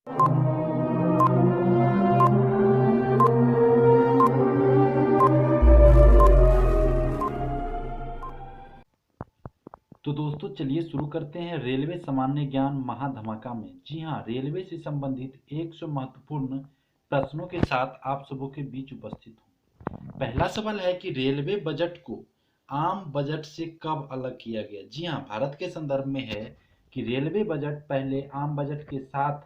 तो दोस्तों चलिए शुरू करते हैं रेलवे सामान्य ज्ञान महाधमाका में। जी हाँ, रेलवे से संबंधित 100 महत्वपूर्ण प्रश्नों के साथ आप सबों के बीच उपस्थित हूँ। पहला सवाल है कि रेलवे बजट को आम बजट से कब अलग किया गया। जी हाँ, भारत के संदर्भ में है कि रेलवे बजट पहले आम बजट के साथ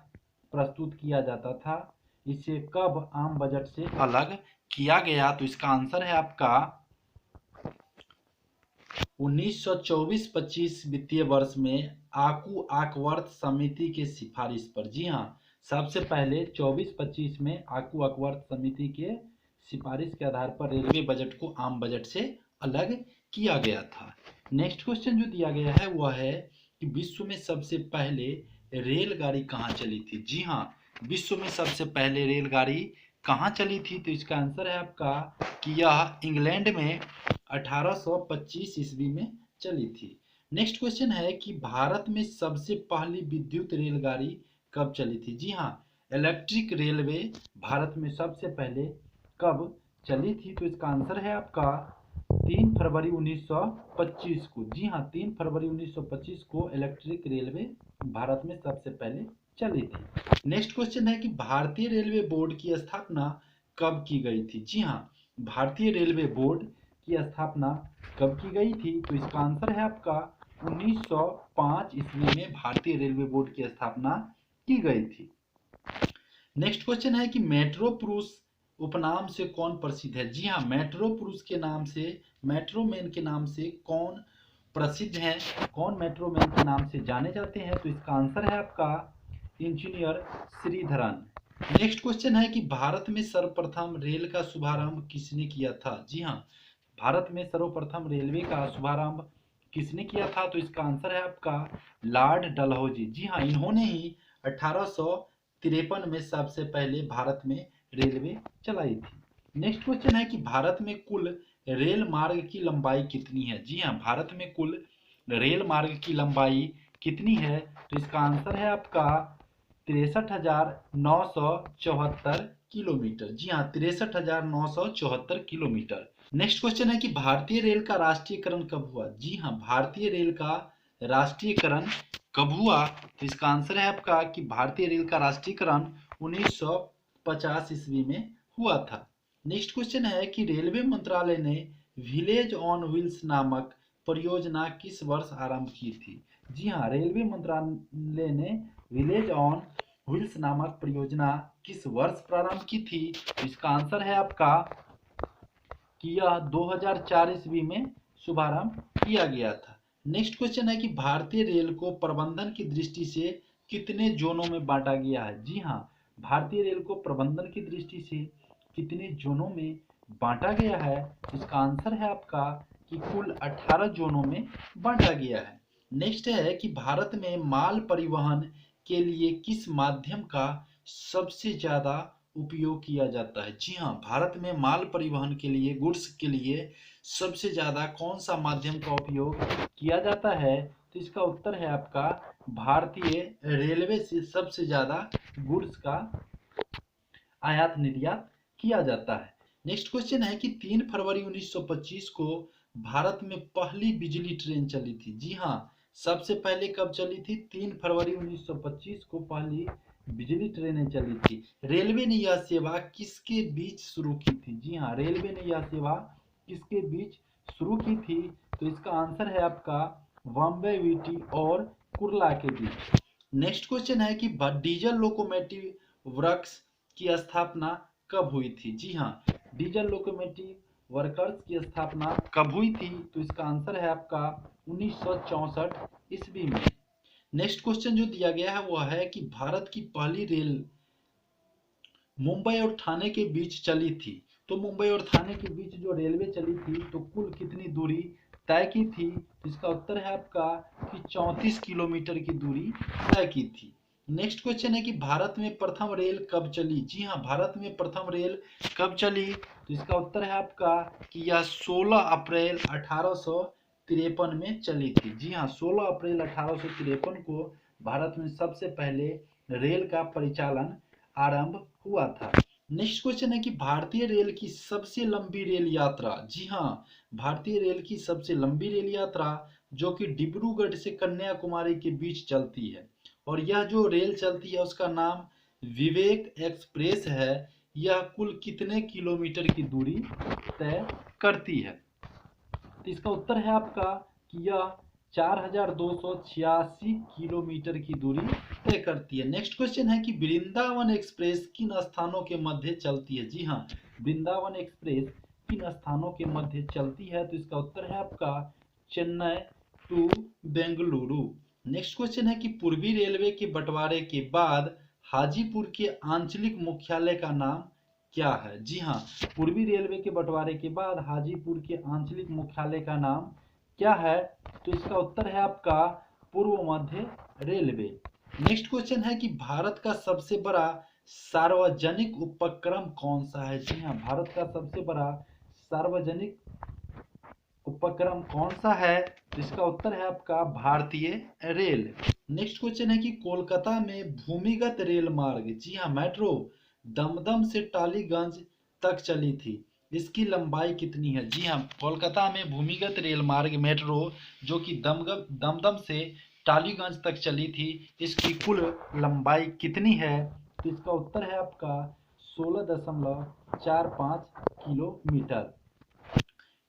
प्रस्तुत किया जाता था, इसे कब आम बजट से अलग किया गया। तो इसका आंसर है आपका 1924-25 वित्तीय वर्ष में आकू आकवर्थ समिति के सिफारिश पर। जी हाँ, सबसे पहले 24-25 में आकू आकवर्थ समिति के सिफारिश के आधार पर रेलवे बजट को आम बजट से अलग किया गया था। नेक्स्ट क्वेश्चन जो दिया गया है वह है कि विश्व में सबसे पहले रेलगाड़ी कहाँ चली थी। जी हाँ, विश्व में सबसे पहले रेलगाड़ी कहाँ चली थी। तो इसका आंसर है आपका कि यह इंग्लैंड में 1825 ईस्वी में चली थी। नेक्स्ट क्वेश्चन है कि भारत में सबसे पहली विद्युत रेलगाड़ी कब चली थी। जी हाँ, इलेक्ट्रिक रेलवे भारत में सबसे पहले कब चली थी। तो इसका आंसर है आपका 3 फरवरी 1925 को। जी हाँ, 3 फरवरी 1925 को इलेक्ट्रिक रेलवे भारत में सबसे पहले चली थी। नेक्स्ट क्वेश्चन है कि भारतीय रेलवे बोर्ड की स्थापना कब की गई थी। जी हाँ, भारतीय रेलवे बोर्ड की स्थापना कब की गई थी। तो इसका आंसर है आपका 1905 ईस्वी में भारतीय रेलवे बोर्ड की स्थापना की गई थी। नेक्स्ट क्वेश्चन है कि मेट्रो पुरुष उपनाम से कौन प्रसिद्ध है। जी हाँ, मेट्रो पुरुष के नाम से, मेट्रो मैन के नाम से कौन प्रसिद्ध है, कौन मेट्रो मैन के नाम से जाने जाते हैं। तो इसका आंसर है आपका इंजीनियर श्रीधरन। नेक्स्ट क्वेश्चन है कि भारत में सर्वप्रथम रेल का शुभारंभ किसने किया था। जी हाँ, भारत में सर्वप्रथम रेलवे का शुभारंभ किसने किया था। तो इसका आंसर है आपका लॉर्ड डलहौजी। जी हाँ, इन्होंने ही 1853 में सबसे पहले भारत में रेलवे चलाई थी। नेक्स्ट क्वेश्चन है कि भारत में कुल रेल मार्ग की लंबाई कितनी है। जी हाँ, भारत में कुल रेल मार्ग की लंबाई कितनी है। तो इसका आंसर है आपका 63,974 किलोमीटर। जी हाँ, 63,974 किलोमीटर। नेक्स्ट क्वेश्चन है कि भारतीय रेल का राष्ट्रीयकरण कब हुआ। जी हाँ, भारतीय रेल का राष्ट्रीयकरण कब हुआ। तो इसका आंसर है आपका कि भारतीय रेल का राष्ट्रीयकरण 1950 ईस्वी में हुआ था। नेक्स्ट क्वेश्चन है कि रेलवे मंत्रालय ने विलेज ऑन व्हील्स नामक परियोजना किस वर्ष आरंभ की थी। जी हाँ, रेलवे मंत्रालय ने विलेज ऑन व्हील्स नामक परियोजना किस वर्ष प्रारंभ की थी। तो इसका आंसर है आपका कि यह 2004 ईस्वी में शुभारंभ किया गया था। नेक्स्ट क्वेश्चन है कि भारतीय रेल को प्रबंधन की दृष्टि से कितने जोनों में बांटा गया है। जी हाँ, भारतीय रेल को प्रबंधन की दृष्टि से कितने जोनों में बांटा गया है। इसका आंसर है आपका कि कुल 18 जोनों में बांटा गया है। नेक्स्ट है कि भारत में माल परिवहन के लिए किस माध्यम का सबसे ज्यादा उपयोग किया जाता है। जी हाँ, भारत में माल परिवहन के लिए, गुड्स के लिए सबसे ज्यादा कौन सा माध्यम का उपयोग किया जाता है। तो इसका उत्तर है आपका भारतीय रेलवे से सबसे ज्यादा गुड्स का आयात निर्यात किया जाता है। नेक्स्ट क्वेश्चन है कि 3 फरवरी 1925 को भारत में पहली बिजली ट्रेन चली थी। जी हाँ, सबसे पहले कब चली थी। 3 फरवरी 1925 को पहली बिजली ट्रेनें चली थी। रेलवे ने यह सेवा किसके बीच शुरू की थी। जी हाँ, रेलवे ने यह सेवा किसके बीच शुरू की थी। तो इसका आंसर है आपका बॉम्बे वीटी और कुर्ला के बीच। नेक्स्ट क्वेश्चन है कि डीजल लोकोमोटिव वर्क्स की स्थापना कब हुई थी। जी हाँ, डीजल लोकोमोटिव वर्कर्स की स्थापना कब हुई थी। तो इसका आंसर है आपका 1964 ईस्वी में। नेक्स्ट क्वेश्चन जो दिया गया है वह है कि भारत की पहली रेल मुंबई और ठाणे के बीच चली थी। तो मुंबई और ठाणे के बीच जो रेलवे चली थी तो कुल कितनी दूरी तय की थी। इसका उत्तर है आपका कि 34 किलोमीटर की दूरी तय की थी। नेक्स्ट क्वेश्चन है कि भारत में प्रथम रेल कब चली। जी हाँ, भारत में प्रथम रेल कब चली। तो इसका उत्तर है आपका कि यह 16 अप्रैल 1853 में चली थी। जी हाँ, 16 अप्रैल 1853 को भारत में सबसे पहले रेल का परिचालन आरंभ हुआ था। नेक्स्ट क्वेश्चन है कि भारतीय रेल की सबसे लंबी रेल यात्रा, जी हाँ, भारतीय रेल की सबसे लंबी रेल यात्रा जो कि डिब्रूगढ़ से कन्याकुमारी के बीच चलती है, और यह जो रेल चलती है उसका नाम विवेक एक्सप्रेस है। यह कुल कितने किलोमीटर की दूरी तय करती है? तो इसका उत्तर है आपका कि यह 4286 किलोमीटर की दूरी तय करती है। नेक्स्ट क्वेश्चन है कि वृंदावन एक्सप्रेस किन स्थानों के मध्य चलती है? जी हाँ, वृंदावन एक्सप्रेस किन स्थानों के मध्य चलती है? तो इसका उत्तर है आपका Chennai to Bengaluru. Next question है कि पूर्वी रेलवे के बंटवारे के बाद हाजीपुर के आंचलिक मुख्यालय का नाम क्या है? जी हाँ, पूर्वी रेलवे के बंटवारे के बाद हाजीपुर के आंचलिक मुख्यालय का नाम क्या है? तो इसका उत्तर है आपका पूर्व मध्य रेलवे। नेक्स्ट क्वेश्चन है कि भारत का सबसे बड़ा सार्वजनिक उपक्रम कौन सा है? जी हाँ, भारत का सबसे बड़ा सार्वजनिक उपक्रम कौन सा है? तो इसका उत्तर है आपका भारतीय रेल। नेक्स्ट क्वेश्चन है कि कोलकाता में भूमिगत रेल मार्ग, जी हाँ, मेट्रो दमदम से टालीगंज तक चली थी, इसकी लंबाई कितनी है? जी हाँ, कोलकाता में भूमिगत रेल मार्ग मेट्रो जो कि दमदम से टालीगंज तक चली थी, इसकी कुल लंबाई कितनी है? तो इसका उत्तर है आपका 16.45 किलोमीटर।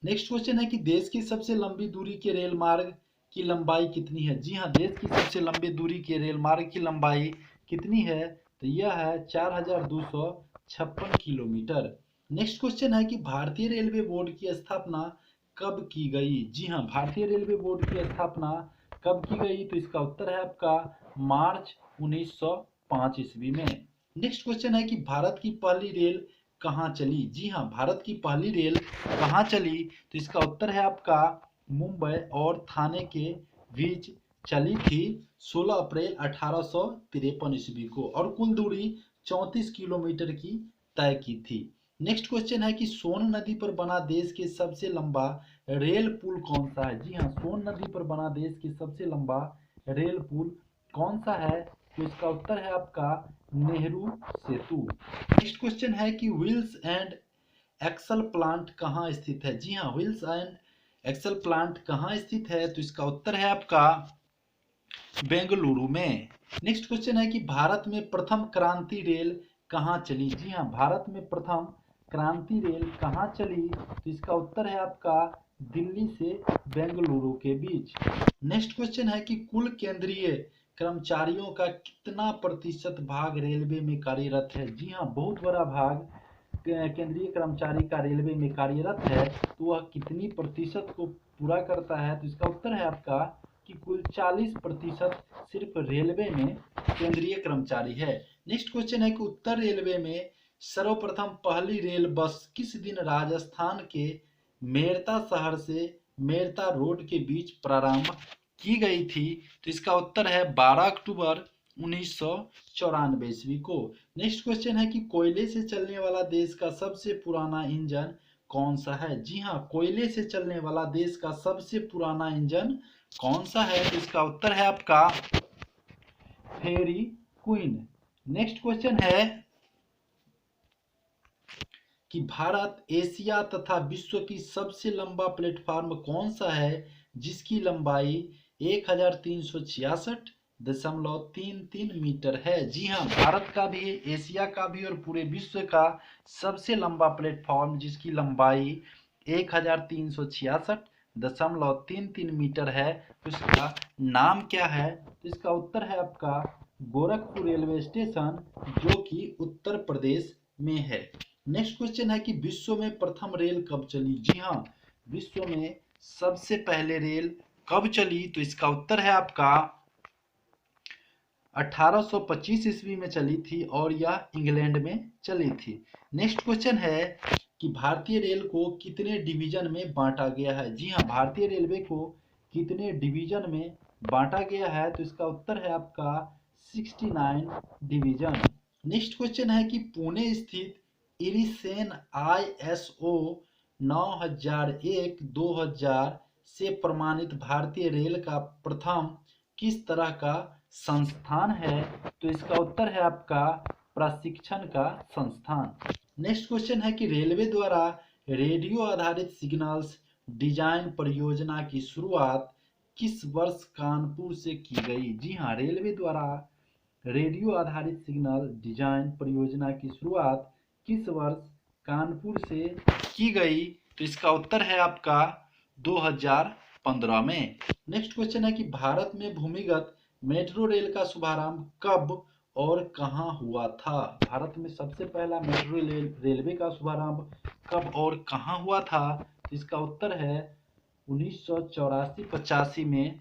नेक्स्ट क्वेश्चन है कि देश की सबसे लंबी दूरी के रेल मार्ग की लंबाई कितनी है? जी हाँ, देश की सबसे लंबी दूरी के रेल मार्ग की लंबाई कितनी है? तो यह है 4256 किलोमीटर। नेक्स्ट क्वेश्चन है कि भारतीय रेलवे बोर्ड की स्थापना कब की गई? जी हाँ, भारतीय रेलवे बोर्ड की स्थापना कब की गई? तो इसका उत्तर है आपका मार्च 1905 ईस्वी में। नेक्स्ट क्वेश्चन है कि भारत की पहली रेल कहाँ चली? जी हाँ, भारत की पहली रेल कहाँ चली? तो इसका उत्तर है आपका मुंबई और थाने के बीच चली थी 16 अप्रैल 1853 ईस्वी को, और कुल दूरी 34 किलोमीटर की तय की थी। नेक्स्ट क्वेश्चन है कि सोन नदी पर बना देश के सबसे लंबा रेल पुल कौन सा है? जी हाँ, सोन नदी पर बना देश के सबसे लंबा रेल पुल कौन सा है? तो इसका उत्तर है आपका नेहरू सेतु। नेक्स्ट क्वेश्चन है कि व्हील्स एंड एक्सल प्लांट कहाँ स्थित है? जी हाँ, व्हील्स एंड एक्सल प्लांट कहाँ स्थित है? तो इसका उत्तर है आपका बेंगलुरु में। नेक्स्ट क्वेश्चन है कि भारत में प्रथम क्रांति रेल कहाँ चली? जी हाँ, भारत में प्रथम क्रांति रेल कहाँ चली? तो इसका उत्तर है आपका दिल्ली से बेंगलुरु के बीच। नेक्स्ट क्वेश्चन है कि कुल केंद्रीय कर्मचारियों का कितना प्रतिशत भाग रेलवे में कार्यरत है? जी हाँ, बहुत बड़ा भाग केंद्रीय कर्मचारी का रेलवे में कार्यरत है, तो वह कितनी प्रतिशत को पूरा करता है? तो इसका उत्तर है आपका कि कुल 40% सिर्फ रेलवे में केंद्रीय कर्मचारी है। नेक्स्ट क्वेश्चन है कि उत्तर रेलवे में सर्वप्रथम पहली रेल बस किस दिन राजस्थान के मेरता शहर से मेरता रोड के बीच प्रारंभ की गई थी? तो इसका उत्तर है 12 अक्टूबर 1994 ईस्वी को। नेक्स्ट क्वेश्चन है कि कोयले से चलने वाला देश का सबसे पुराना इंजन कौन सा है? जी हाँ, कोयले से चलने वाला देश का सबसे पुराना इंजन कौन सा है? तो इसका उत्तर है आपका फेरी क्वीन। नेक्स्ट क्वेश्चन है कि भारत, एशिया तथा विश्व की सबसे लंबा प्लेटफॉर्म कौन सा है जिसकी लंबाई 1366.33 मीटर है? जी हाँ, भारत का भी, एशिया का भी और पूरे विश्व का सबसे लंबा प्लेटफॉर्म जिसकी लंबाई 1366.33 मीटर है, उसका नाम क्या है? तो इसका उत्तर है आपका गोरखपुर रेलवे स्टेशन जो कि उत्तर प्रदेश में है। नेक्स्ट क्वेश्चन है कि विश्व में प्रथम रेल कब चली? जी हाँ, विश्व में सबसे पहले रेल कब चली? तो इसका उत्तर है आपका 1825 ईस्वी में चली थी, और यह इंग्लैंड में चली थी। नेक्स्ट क्वेश्चन है कि भारतीय रेल को कितने डिवीजन में बांटा गया है? जी हाँ, भारतीय रेलवे को कितने डिवीजन में बांटा गया है? तो इसका उत्तर है आपका 69 डिवीजन। नेक्स्ट क्वेश्चन है कि पुणे स्थित इरिसेन ISO 9001-2000 से प्रमाणित भारतीय रेल का प्रथम किस तरह का संस्थान है? तो इसका उत्तर है आपका प्रशिक्षण का संस्थान। नेक्स्ट क्वेश्चन है कि रेलवे द्वारा रेडियो आधारित सिग्नल्स डिजाइन परियोजना की शुरुआत किस वर्ष कानपुर से की गई? जी हाँ, रेलवे द्वारा रेडियो आधारित सिग्नल डिजाइन परियोजना की शुरुआत किस वर्ष कानपुर से की गई? तो इसका उत्तर है आपका 2015 में। नेक्स्ट क्वेश्चन है कि भारत में भूमिगत मेट्रो रेल का शुभारंभ कब और कहां हुआ था? भारत में सबसे पहला मेट्रो रेलवे का शुभारंभ कब और कहां हुआ था? तो इसका उत्तर है 1984-85 में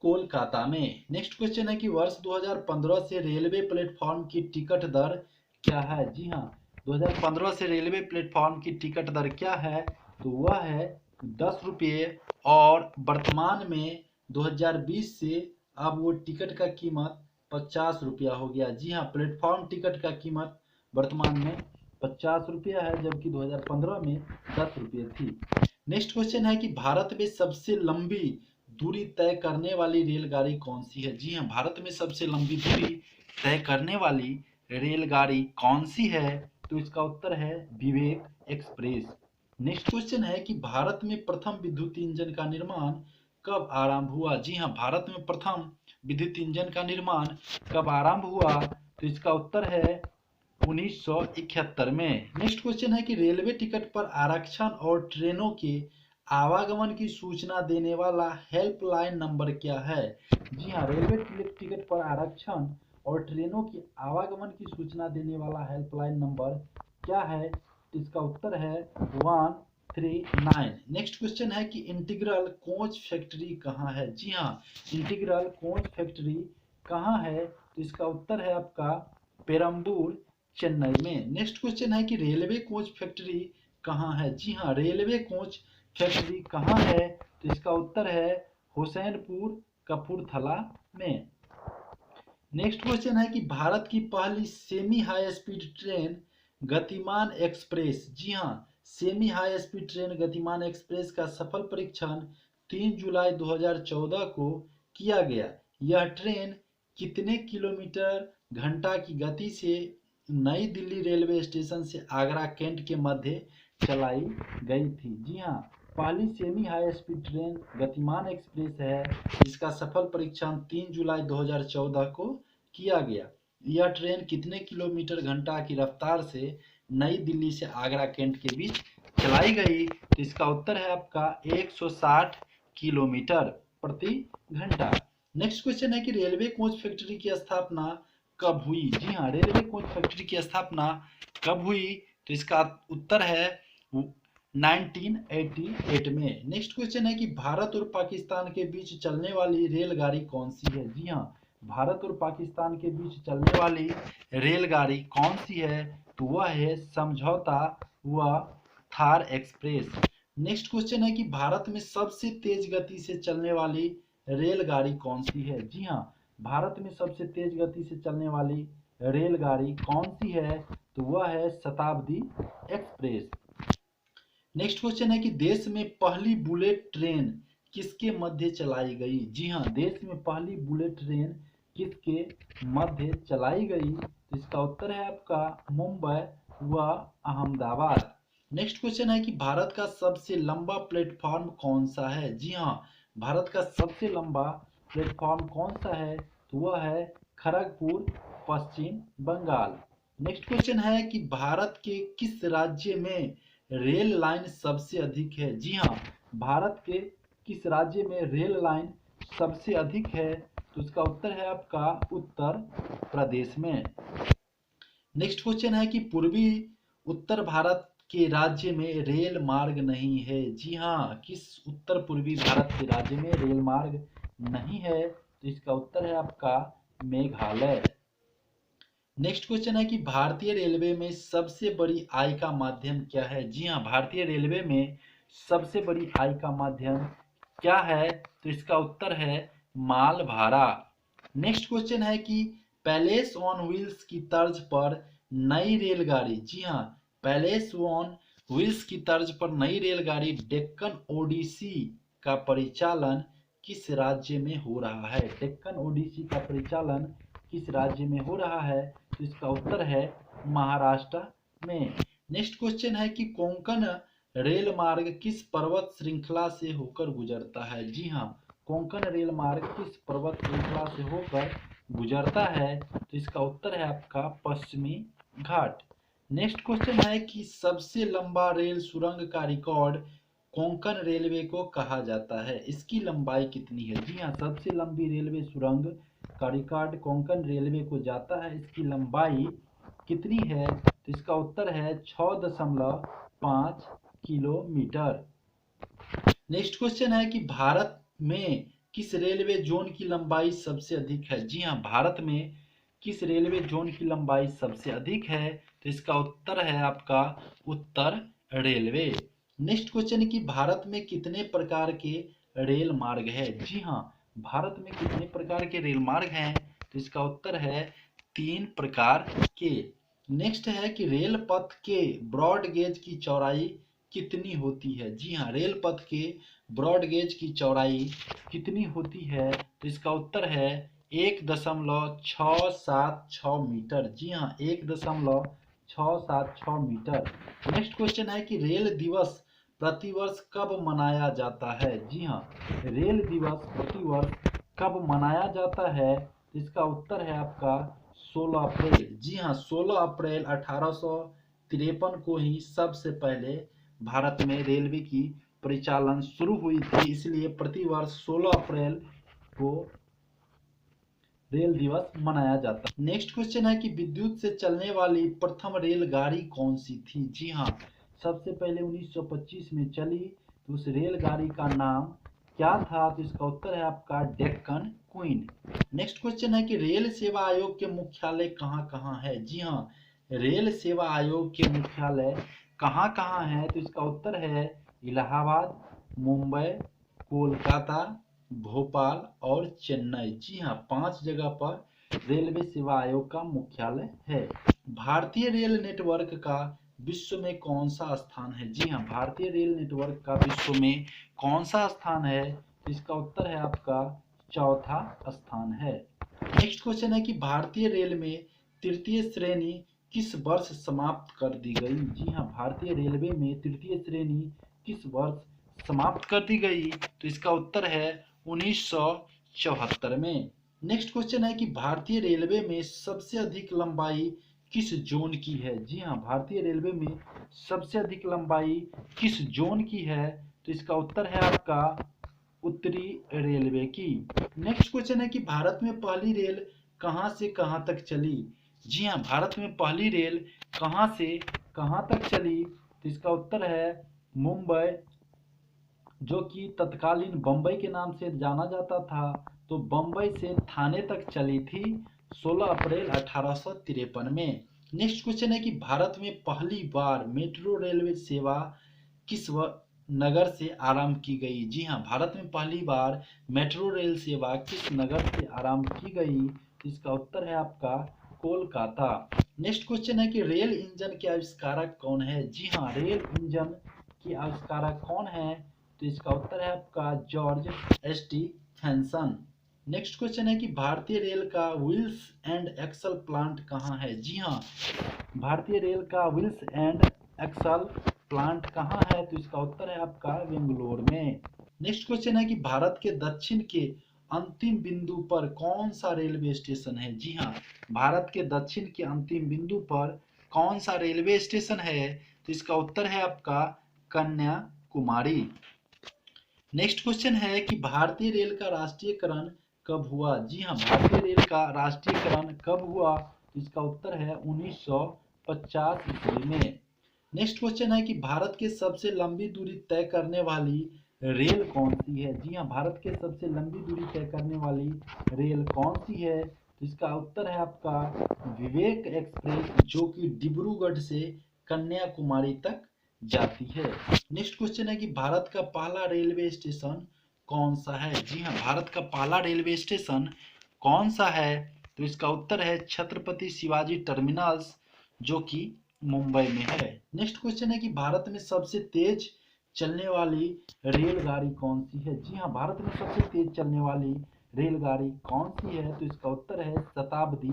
कोलकाता में। नेक्स्ट क्वेश्चन है कि वर्ष 2015 से रेलवे प्लेटफॉर्म की टिकट दर क्या है? जी हाँ, 2015 से रेलवे प्लेटफॉर्म की टिकट दर क्या है? तो वह है 10 रुपये और वर्तमान में 2020 से अब वो टिकट का कीमत 50 रुपया हो गया। जी हाँ, प्लेटफॉर्म टिकट का कीमत वर्तमान में 50 रुपया है, जबकि 2015 में 10 रुपये थी। नेक्स्ट क्वेश्चन है कि भारत में सबसे लंबी दूरी तय करने वाली रेलगाड़ी कौन सी है? जी हाँ, भारत में सबसे लंबी दूरी तय करने वाली रेलगाड़ी कौन सी है? तो इसका उत्तर है विवेक एक्सप्रेस। नेक्स्ट क्वेश्चन है कि भारत में प्रथम विद्युत इंजन का निर्माण कब आरंभ हुआ? जी हाँ, भारत में प्रथम विद्युत इंजन का निर्माण कब आरंभ हुआ? तो इसका उत्तर है 1971 में। नेक्स्ट क्वेश्चन है कि रेलवे टिकट पर आरक्षण और ट्रेनों के आवागमन की सूचना देने वाला हेल्पलाइन नंबर क्या है? जी हाँ, रेलवे टिकट पर आरक्षण और ट्रेनों की आवागमन की सूचना देने वाला हेल्पलाइन नंबर क्या है? इसका उत्तर है 139। नेक्स्ट क्वेश्चन है कि इंटीग्रल कोच फैक्ट्री कहाँ है? जी हाँ, इंटीग्रल कोच फैक्ट्री कहाँ है? तो इसका उत्तर है आपका पेरम्बूर, चेन्नई में। नेक्स्ट क्वेश्चन है कि रेलवे कोच फैक्ट्री कहाँ है? जी हाँ, रेलवे कोच फैक्ट्री कहाँ है? तो इसका उत्तर है हुसैनपुर, कपूरथला में। नेक्स्ट क्वेश्चन है कि भारत की पहली सेमी हाई स्पीड ट्रेन गतिमान एक्सप्रेस, जी हाँ, सेमी हाई स्पीड ट्रेन गतिमान एक्सप्रेस का सफल परीक्षण 3 जुलाई 2014 को किया गया। यह ट्रेन कितने किलोमीटर घंटा की गति से नई दिल्ली रेलवे स्टेशन से आगरा कैंट के मध्य चलाई गई थी? जी हाँ, पहली सेमी हाई स्पीड ट्रेन गतिमान एक्सप्रेस है, जिसका सफल परीक्षण 3 जुलाई 2014 को किया गया। यह ट्रेन कितने किलोमीटर घंटा की रफ्तार से नई दिल्ली से आगरा कैंट के बीच चलाई गई? तो इसका उत्तर है आपका 160 किलोमीटर प्रति घंटा। नेक्स्ट क्वेश्चन है कि रेलवे कोच फैक्ट्री की स्थापना कब हुई? जी हाँ, रेलवे कोच फैक्ट्री की स्थापना कब हुई? तो इसका उत्तर है 1988 में। नेक्स्ट क्वेश्चन है कि भारत और पाकिस्तान के बीच चलने वाली रेलगाड़ी कौन सी है? जी हाँ, भारत और पाकिस्तान के बीच चलने वाली रेलगाड़ी कौन सी है? तो वह है समझौता व थार एक्सप्रेस। नेक्स्ट क्वेश्चन है कि भारत में सबसे तेज गति से चलने वाली रेलगाड़ी कौन सी है? जी हाँ, भारत में सबसे तेज गति से चलने वाली रेलगाड़ी कौन सी है? तो वह है शताब्दी एक्सप्रेस। नेक्स्ट क्वेश्चन है कि देश में पहली बुलेट ट्रेन किसके मध्य चलाई गई? जी हाँ, देश में पहली बुलेट ट्रेन किसके मध्य चलाई गई? तो इसका उत्तर है आपका मुंबई व अहमदाबाद। नेक्स्ट क्वेश्चन है कि भारत का सबसे लंबा प्लेटफॉर्म कौन सा है? जी हाँ, भारत का सबसे लंबा प्लेटफॉर्म कौन सा है? तो वह है खड़गपुर, पश्चिम बंगाल। नेक्स्ट क्वेश्चन है कि भारत के किस राज्य में रेल लाइन सबसे अधिक है? जी हाँ, भारत के किस राज्य में रेल लाइन सबसे अधिक है? तो इसका उत्तर है आपका उत्तर प्रदेश में। नेक्स्ट क्वेश्चन है कि पूर्वी उत्तर भारत के राज्य में रेल मार्ग नहीं है? जी हाँ, किस उत्तर पूर्वी भारत के राज्य में रेल मार्ग नहीं है? तो इसका उत्तर है आपका मेघालय। नेक्स्ट क्वेश्चन है कि भारतीय रेलवे में सबसे बड़ी आय का माध्यम क्या है? जी हाँ, भारतीय रेलवे में सबसे बड़ी आय का माध्यम क्या है? तो इसका उत्तर है माल भाड़ा। नेक्स्ट क्वेश्चन है कि पैलेस ऑन व्हील्स की तर्ज पर नई रेलगाड़ी, जी हाँ, पैलेस ऑन व्हील्स की तर्ज पर नई रेलगाड़ी डेक्कन ओडिसी का परिचालन किस राज्य में हो रहा है? डेक्कन ओडिसी का परिचालन किस राज्य में हो रहा है? तो इसका उत्तर है महाराष्ट्र में। नेक्स्ट क्वेश्चन है कि कोंकण रेल मार्ग किस पर्वत श्रृंखला से होकर गुजरता है? जी हाँ, कोंकण रेल मार्ग किस पर्वत श्रृंखला से होकर गुजरता है? तो इसका उत्तर है आपका पश्चिमी घाट। नेक्स्ट क्वेश्चन है कि सबसे लंबा रेल सुरंग का रिकॉर्ड कोंकण रेलवे को कहा जाता है, इसकी लंबाई कितनी है? जी हाँ, सबसे लंबी रेलवे सुरंग का रिकॉर्ड कोंकण रेलवे को जाता है, इसकी लंबाई कितनी है? तो इसका उत्तर है 6.5 किलोमीटर। नेक्स्ट क्वेश्चन है कि भारत में किस रेलवे जोन की लंबाई सबसे अधिक है? जी हाँ, भारत में किस रेलवे जोन की लंबाई सबसे अधिक है? तो इसका उत्तर है आपका उत्तर रेलवे। नेक्स्ट क्वेश्चन है कि भारत में कितने प्रकार के रेल मार्ग है? जी हाँ, भारत में कितने प्रकार के रेल मार्ग हैं? तो इसका उत्तर है 3 प्रकार के। नेक्स्ट है कि रेल पथ के ब्रॉड गेज की चौड़ाई कितनी होती है? जी हाँ, रेल पथ के ब्रॉड गेज की चौड़ाई कितनी होती है? तो इसका उत्तर है 1.676 मीटर। जी हाँ, 1.676 मीटर। नेक्स्ट क्वेश्चन है कि रेल दिवस प्रतिवर्ष कब मनाया जाता है? जी हाँ, रेल दिवस प्रतिवर्ष कब मनाया जाता है? तो इसका उत्तर है आपका 16 अप्रैल। जी हाँ, 16 अप्रैल 1853 को ही सबसे पहले भारत में रेलवे की परिचालन शुरू हुई थी, इसलिए प्रतिवर्ष 16 अप्रैल को रेल दिवस मनाया जाता है। नेक्स्ट क्वेश्चन है कि विद्युत से चलने वाली प्रथम रेलगाड़ी कौन सी थी? जी हाँ, सबसे पहले 1925 में चली, तो उस रेलगाड़ी का नाम क्या था? तो इसका उत्तर है आपका डेक्कन क्वीन। नेक्स्ट क्वेश्चन है कि रेल सेवा आयोग के मुख्यालय कहाँ कहाँ है? जी हाँ, रेल सेवा आयोग के मुख्यालय कहाँ कहाँ है? तो इसका उत्तर है इलाहाबाद, मुंबई, कोलकाता, भोपाल और चेन्नई। जी हाँ, 5 जगह पर रेलवे सेवा आयोग का मुख्यालय है। भारतीय रेल नेटवर्क का विश्व में कौन सा स्थान है? जी हाँ, भारतीय रेल नेटवर्क का विश्व में कौन सा स्थान है? तो इसका उत्तर है आपका चौथा स्थान है। नेक्स्ट क्वेश्चन है कि भारतीय रेल में तृतीय श्रेणी किस वर्ष समाप्त कर दी गई? जी हाँ, भारतीय रेलवे में तृतीय श्रेणी किस वर्ष समाप्त कर दी गई? तो इसका उत्तर है 1974 में। नेक्स्ट क्वेश्चन है कि भारतीय रेलवे में सबसे अधिक लंबाई किस जोन की है? जी हाँ, भारतीय रेलवे में सबसे अधिक लंबाई किस जोन की है? तो इसका उत्तर है आपका उत्तरी रेलवे की। नेक्स्ट क्वेश्चन है कि भारत में पहली रेल कहां से कहां तक चली? जी हाँ, भारत में पहली रेल कहां से कहां तक चली? तो इसका उत्तर है मुंबई, जो कि तत्कालीन बम्बई के नाम से जाना जाता था, तो बम्बई से थाने तक चली थी 16 अप्रैल 1853 में। नेक्स्ट क्वेश्चन है कि भारत में पहली बार मेट्रो रेलवे सेवा किस नगर से आरंभ की गई? जी हाँ, भारत में पहली बार मेट्रो रेल सेवा किस नगर से आरंभ की गई? इसका उत्तर है आपका कोलकाता। नेक्स्ट क्वेश्चन है कि रेल इंजन के आविष्कारक कौन है? जी हाँ, रेल इंजन के आविष्कारक कौन है? तो इसका उत्तर है आपका जॉर्ज स्टीफेंसन। नेक्स्ट क्वेश्चन है कि भारतीय रेल का व्हील्स एंड एक्सल प्लांट कहाँ है? जी हाँ, भारतीय रेल का व्हील्स एंड एक्सल प्लांट कहाँ है? तो इसका उत्तर है आपका बेंगलोर में। नेक्स्ट क्वेश्चन है कि भारत के दक्षिण के अंतिम बिंदु पर कौन सा रेलवे स्टेशन है? जी हाँ, भारत के दक्षिण के अंतिम बिंदु पर कौन सा रेलवे स्टेशन है? तो इसका उत्तर है आपका कन्याकुमारी। नेक्स्ट क्वेश्चन है कि भारतीय रेल का राष्ट्रीयकरण कब हुआ? जी हाँ, भारतीय रेल का राष्ट्रीयकरण कब हुआ? इसका उत्तर है 1950 ईस्वी में। नेक्स्ट क्वेश्चन है कि भारत के सबसे लंबी दूरी तय करने वाली रेल कौन सी है? जी हाँ, भारत के सबसे लंबी दूरी तय करने वाली रेल कौन सी है? तो इसका उत्तर है आपका विवेक एक्सप्रेस, जो कि डिब्रूगढ़ से कन्याकुमारी तक जाती है। नेक्स्ट क्वेश्चन है कि भारत का पहला रेलवे स्टेशन कौन सा है? जी हाँ, भारत का पहला रेलवे स्टेशन कौन सा है? तो इसका उत्तर है छत्रपति शिवाजी टर्मिनस, जो कि मुंबई में है। नेक्स्ट क्वेश्चन है कि भारत में सबसे तेज चलने वाली रेलगाड़ी कौन सी है? जी हाँ, भारत में सबसे तेज चलने वाली रेलगाड़ी कौन सी है? तो इसका उत्तर है शताब्दी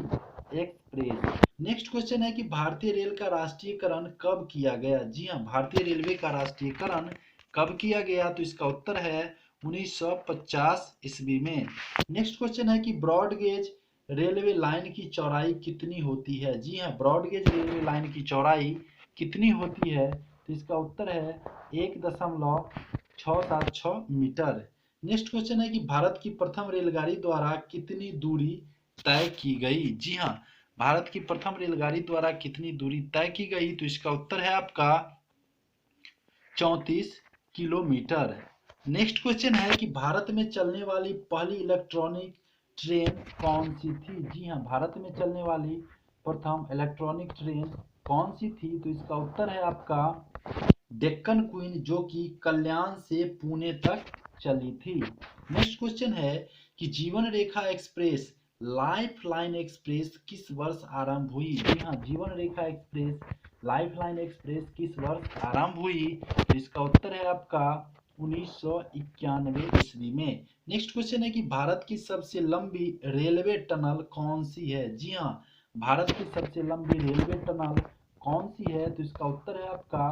एक्सप्रेस। नेक्स्ट क्वेश्चन है कि भारतीय रेल का राष्ट्रीयकरण कब किया गया? जी हाँ, भारतीय रेलवे का राष्ट्रीयकरण कब किया गया? तो इसका उत्तर है 1950 ईस्वी में। नेक्स्ट क्वेश्चन है कि ब्रॉड गेज रेलवे लाइन की चौड़ाई कितनी होती है? जी हाँ, ब्रॉड गेज रेलवे लाइन की चौड़ाई कितनी होती है? तो इसका उत्तर है 1.676 मीटर। नेक्स्ट क्वेश्चन है कि भारत की प्रथम रेलगाड़ी द्वारा कितनी दूरी तय की गई? जी हाँ, भारत की प्रथम रेलगाड़ी द्वारा कितनी दूरी तय की गई? तो इसका उत्तर है आपका 34 किलोमीटर। नेक्स्ट क्वेश्चन है कि भारत में चलने वाली पहली इलेक्ट्रॉनिक ट्रेन कौन सी थी? जी हाँ, भारत में चलने वाली प्रथम इलेक्ट्रॉनिक ट्रेन कौन सी थी? तो इसका उत्तर है आपका डेक्कन क्वीन, जो कि कल्याण से पुणे तक चली थी। नेक्स्ट क्वेश्चन है कि जीवन रेखा एक्सप्रेस लाइफ लाइन एक्सप्रेस किस वर्ष आरंभ हुई? जी हाँ, जीवन रेखा एक्सप्रेस लाइफ लाइन एक्सप्रेस किस वर्ष आरंभ हुई? तो इसका उत्तर है आपका 1991 ईस्वी में। नेक्स्ट क्वेश्चन है कि भारत की सबसे लंबी रेलवे टनल कौन सी है? जी हाँ, भारत की सबसे लंबी रेलवे टनल कौन सी है? तो इसका उत्तर है आपका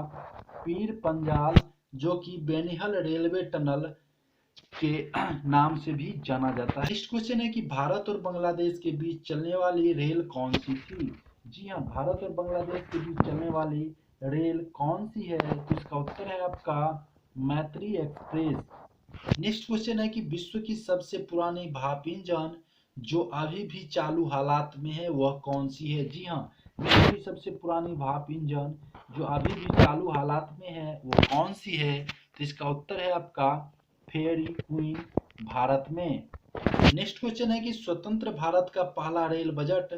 पीर पंजाल, जो कि बेनिहल रेलवे टनल के नाम से भी जाना जाता है। नेक्स्ट क्वेश्चन है कि भारत और बांग्लादेश के बीच चलने वाली रेल कौन सी थी? जी हाँ, भारत और बांग्लादेश के बीच चलने वाली रेल कौन सी है? तो इसका उत्तर है आपका मैत्री एक्सप्रेस। नेक्स्ट क्वेश्चन है कि विश्व की सबसे पुरानी भाप इंजन जो अभी भी चालू हालात में है वह कौन सी है? जी हाँ, विश्व की सबसे पुरानी भाप इंजन जो अभी भी चालू हालात में है वो कौन सी है? तो इसका उत्तर है आपका फेरी क्वीन, भारत में। नेक्स्ट क्वेश्चन है कि स्वतंत्र भारत का पहला रेल बजट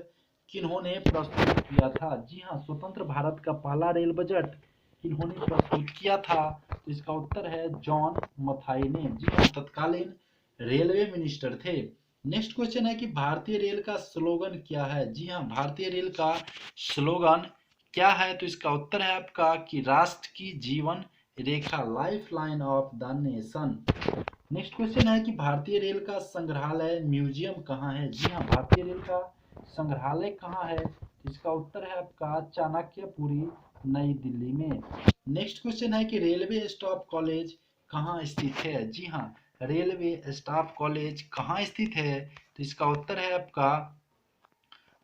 किन्होंने प्रस्तुत किया था? जी हाँ, स्वतंत्र भारत का पहला रेल बजट किन्होंने प्रस्तुत किया था? तो इसका उत्तर है जॉन मथाई ने। जी हाँ, तत्कालीन रेलवे मिनिस्टर थे। नेक्स्ट क्वेश्चन है कि भारतीय रेल का स्लोगन क्या है? जी हाँ, भारतीय रेल का स्लोगन क्या है? तो इसका उत्तर है आपका कि राष्ट्र की जीवन रेखा, life line of the nation. Next question है कि भारतीय रेल का संग्रहालय म्यूजियम कहाँ है? जी हाँ, भारतीय रेल का संग्रहालय कहाँ है? इसका उत्तर है आपका चाणक्यपुरी, नई दिल्ली में। नेक्स्ट क्वेश्चन है कि रेलवे स्टाफ कॉलेज कहाँ स्थित है? जी हाँ, रेलवे स्टाफ कॉलेज कहाँ स्थित है? तो इसका उत्तर है आपका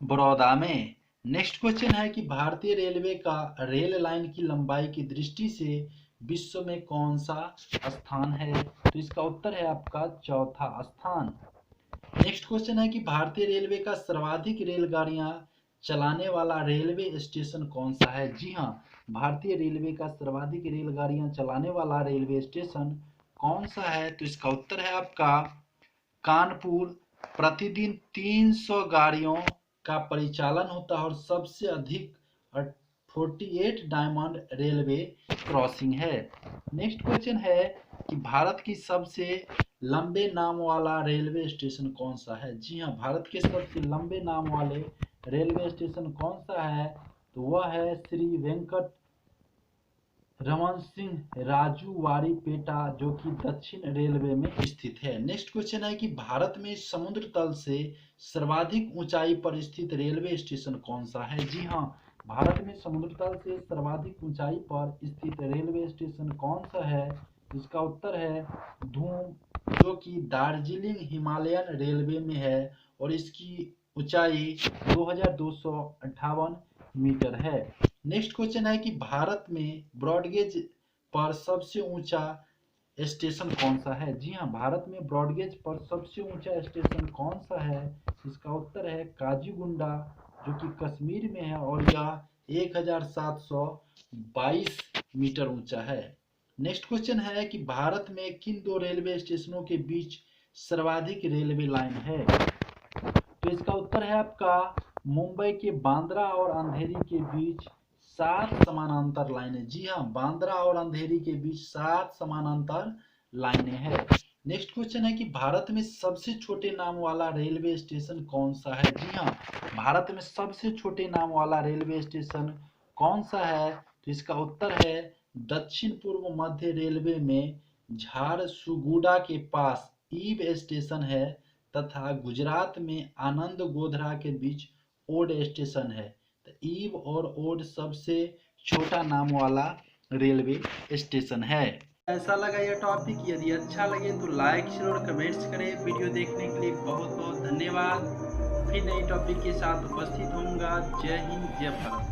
बड़ौदा में। नेक्स्ट क्वेश्चन है कि भारतीय रेलवे का रेल लाइन की लंबाई की दृष्टि से विश्व में कौन सा स्थान है? तो इसका उत्तर है आपका चौथा स्थान। नेक्स्ट क्वेश्चन है कि भारतीय रेलवे का सर्वाधिक रेलगाड़ियां चलाने वाला रेलवे स्टेशन कौन सा है? जी हाँ, भारतीय रेलवे का सर्वाधिक रेलगाड़ियां चलाने वाला रेलवे स्टेशन कौन सा है? तो इसका उत्तर है आपका कानपुर। प्रतिदिन 300 गाड़ियों का परिचालन होता है और सबसे अधिक 48 डायमंड रेलवे क्रॉसिंग है। नेक्स्ट क्वेश्चन है कि भारत की सबसे लंबे नाम वाला रेलवे स्टेशन कौन सा है? जी हाँ, भारत के सबसे लंबे नाम वाले रेलवे स्टेशन कौन सा है? तो वह है श्री वेंकट रमन सिंह राजूवाड़ीपेटा, जो कि दक्षिण रेलवे में स्थित है। नेक्स्ट क्वेश्चन है कि भारत में समुद्र तल से सर्वाधिक ऊंचाई पर स्थित रेलवे स्टेशन कौन सा है? जी हाँ, भारत में समुद्र तल से सर्वाधिक ऊंचाई पर स्थित रेलवे स्टेशन कौन सा है? इसका उत्तर है धूम, जो कि दार्जिलिंग हिमालयन रेलवे में है और इसकी ऊंचाई 2258 मीटर है। नेक्स्ट क्वेश्चन है कि भारत में ब्रॉडगेज पर सबसे ऊंचा स्टेशन कौन सा है? जी हाँ, भारत में ब्रॉडगेज पर सबसे ऊंचा स्टेशन कौन सा है? इसका उत्तर है काजीगुंडा, जो कि कश्मीर में है और यह 1722 मीटर ऊंचा है। नेक्स्ट क्वेश्चन है कि भारत में किन दो रेलवे स्टेशनों के बीच सर्वाधिक रेलवे लाइन है? तो इसका उत्तर है आपका मुंबई के बांद्रा और अंधेरी के बीच 7 समानांतर लाइनें। जी हाँ, बांद्रा और अंधेरी के बीच 7 समानांतर लाइनें हैं। नेक्स्ट क्वेश्चन है कि भारत में सबसे छोटे नाम वाला रेलवे स्टेशन कौन सा है? जी हाँ, भारत में सबसे छोटे नाम वाला रेलवे स्टेशन कौन सा है? तो इसका उत्तर है दक्षिण पूर्व मध्य रेलवे में झारसुगुडा के पास ईब स्टेशन है तथा गुजरात में आनंद गोधरा के बीच ओड स्टेशन है। तो ईब और ओड सबसे छोटा नाम वाला रेलवे स्टेशन है। ऐसा लगा यह टॉपिक, यदि अच्छा लगे तो लाइक शेयर और कमेंट्स करें। वीडियो देखने के लिए बहुत बहुत धन्यवाद। फिर नई टॉपिक के साथ उपस्थित होऊंगा। जय हिंद, जय भारत।